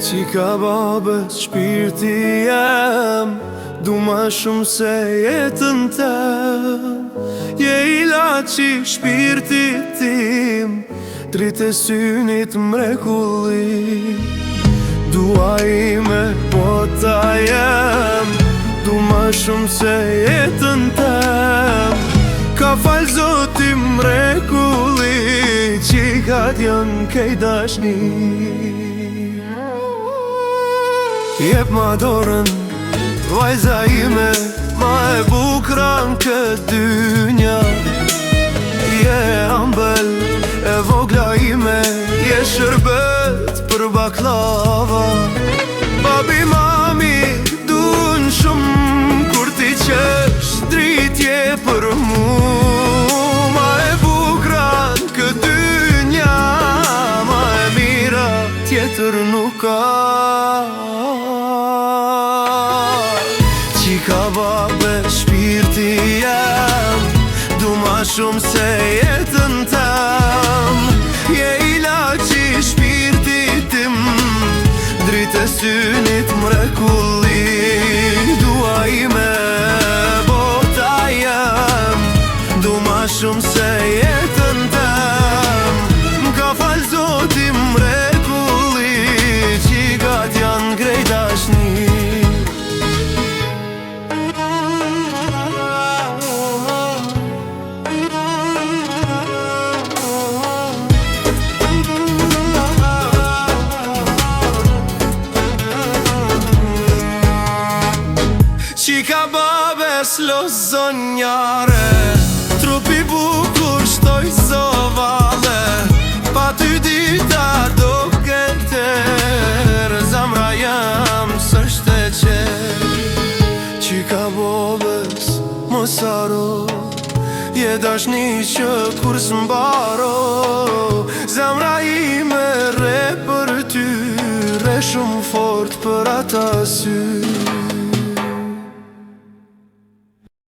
Qika babës shpirti jem, du ma shumë se jetën tem. Je ilaçi shpirtit tim, dritë e synit mrekulli. Dua ime po ta jem, du ma shumë se jetën tem. Ka fal Zoti mrekulli, qikat janë kej dashni. Jep ma dorën, vajza ime, ma e bukra në këtë dynja. Je ambël, e vogla ime, je shërbet për baklava. Babi mami, dun shumë, kur ti qesh, dritje për mu. Ma e bukra në këtë dynja, ma e mira tjetër nuk ka. Qika babe shpirti jem, du ma shumë se jetën tem. Je ilaçi shpirtit tim, dritë e synit mrekulli. Dua ime bota jem, du ma shumë se jetën tem. Ka fal Zoti mrekulli, qikat janë grej dashni. Qika babes lo zonjare, trupi bukur shtoj zovale. Pa ty dita do keter, zamra jam s'është e qer. Qika babes mosaro, je dashni që kur s'mbaro. Zamra ime re për ty, re shumë fort për ata sy.